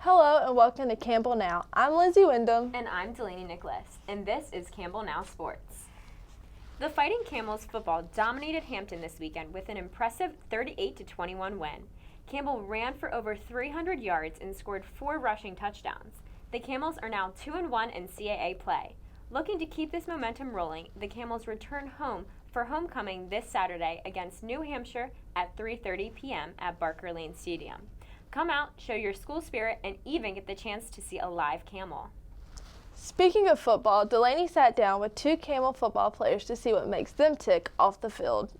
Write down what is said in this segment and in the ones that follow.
Hello and welcome to Campbell Now. I'm Lindsay Wyndham. And I'm Delaney Nicholas, and this is Campbell Now Sports. The Fighting Camels football dominated Hampton this weekend with an impressive 38-21 win. Campbell ran for over 300 yards and scored 4 rushing touchdowns. The Camels are now 2-1 in CAA play. Looking to keep this momentum rolling, the Camels return home for homecoming this Saturday against New Hampshire at 3:30 p.m. at Barker Lane Stadium. Come out, show your school spirit, and even get the chance to see a live camel. Speaking of football, Delaney sat down with 2 Camel football players to see what makes them tick off the field.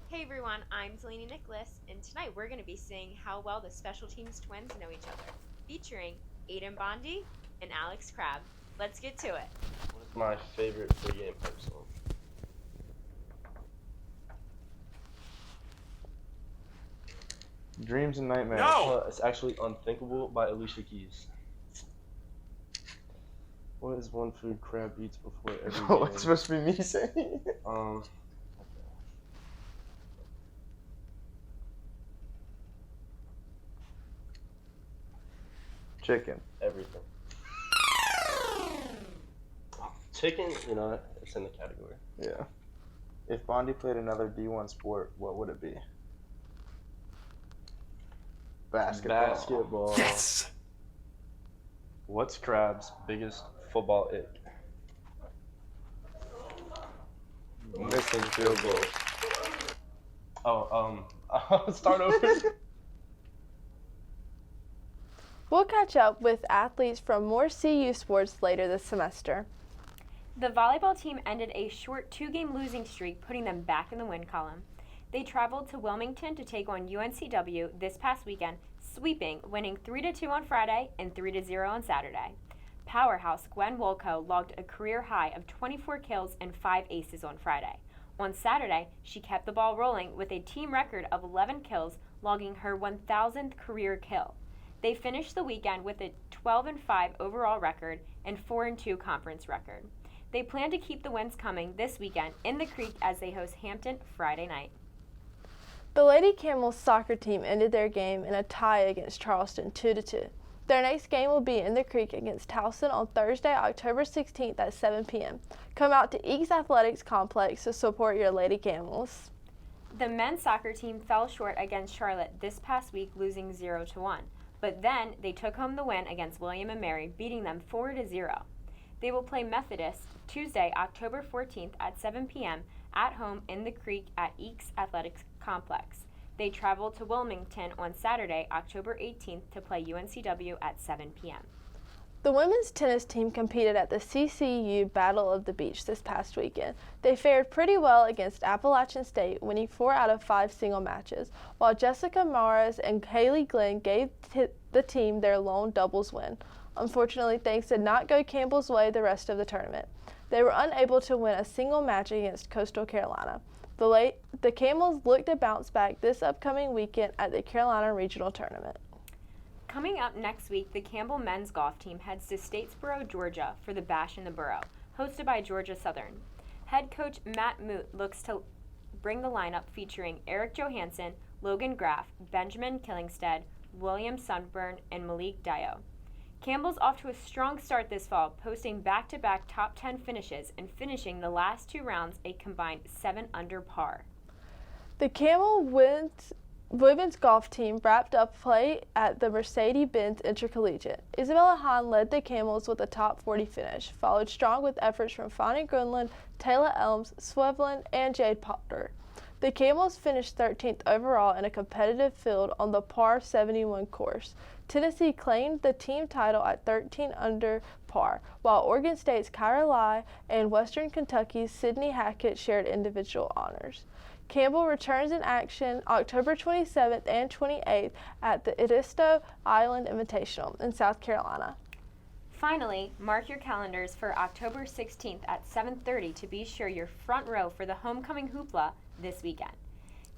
Hey everyone, I'm Delaney Nicholas, and tonight we're going to be seeing how well the special teams twins know each other, featuring Aiden Bondi and Alex Crabb. Let's get to it. What is my favorite pregame pep song? Dreams and Nightmares. No! It's actually Unthinkable by Alicia Keys. What is one food Crab eats before every game? It's supposed to be me saying. Chicken. Everything. Chicken, it's in the category. Yeah. If Bondi played another D1 sport, what would it be? Basketball. Yes! What's Crab's biggest football ick? Missing field goal. I'll start over. We'll catch up with athletes from more CU sports later this semester. The volleyball team ended a short 2-game losing streak, putting them back in the win column. They traveled to Wilmington to take on UNCW this past weekend, sweeping, winning 3-2 on Friday and 3-0 on Saturday. Powerhouse Gwen Wolko logged a career high of 24 kills and 5 aces on Friday. On Saturday, she kept the ball rolling with a team record of 11 kills, logging her 1,000th career kill. They finished the weekend with a 12-5 overall record and 4-2 conference record. They plan to keep the wins coming this weekend in the Creek as they host Hampton Friday night. The Lady Camels soccer team ended their game in a tie against Charleston 2-2. Their next game will be in the Creek against Towson on Thursday, October 16th at 7 p.m. Come out to Eakes Athletics Complex to support your Lady Camels. The men's soccer team fell short against Charlotte this past week, losing 0-1. But then they took home the win against William & Mary, beating them 4-0. They will play Methodist Tuesday, October 14th at 7 p.m. at home in the Creek at Eakes Athletics Complex. They travel to Wilmington on Saturday, October 18th to play UNCW at 7 p.m. The women's tennis team competed at the CCU Battle of the Beach this past weekend. They fared pretty well against Appalachian State, winning 4 out of 5 single matches, while Jessica Morris and Haley Glenn gave the team their lone doubles win. Unfortunately, things did not go Campbell's way the rest of the tournament. They were unable to win a single match against Coastal Carolina. The Camels look to bounce back this upcoming weekend at the Carolina Regional Tournament. Coming up next week, the Campbell men's golf team heads to Statesboro, Georgia for the Bash in the Borough, hosted by Georgia Southern. Head coach Matt Moot looks to bring the lineup featuring Eric Johansson, Logan Graff, Benjamin Killingstead, William Sunburn, and Malik Dio. Campbell's off to a strong start this fall, posting back-to-back top 10 finishes and finishing the last 2 rounds a combined 7 under par. The Camel women's golf team wrapped up play at the Mercedes-Benz Intercollegiate. Isabella Hahn led the Camels with a top 40 finish, followed strong with efforts from Fonnie Grunland, Taylor Elms, Swevlin, and Jade Potter. The Camels finished 13th overall in a competitive field on the par 71 course. Tennessee claimed the team title at 13 under par, while Oregon State's Kyra Lai and Western Kentucky's Sydney Hackett shared individual honors. Campbell returns in action October 27th and 28th at the Edisto Island Invitational in South Carolina. Finally, mark your calendars for October 16th at 7:30 to be sure you're front row for the homecoming hoopla this weekend.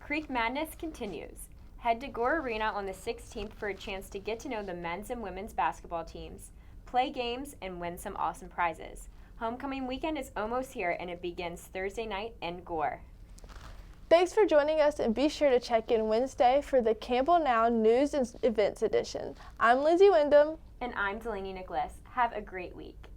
Creek Madness continues. Head to Gore Arena on the 16th for a chance to get to know the men's and women's basketball teams, play games, and win some awesome prizes. Homecoming weekend is almost here, and it begins Thursday night in Gore. Thanks for joining us, and be sure to check in Wednesday for the Campbell Now News and Events Edition. I'm Lindsay Wyndham. And I'm Delaney Nicholas. Have a great week.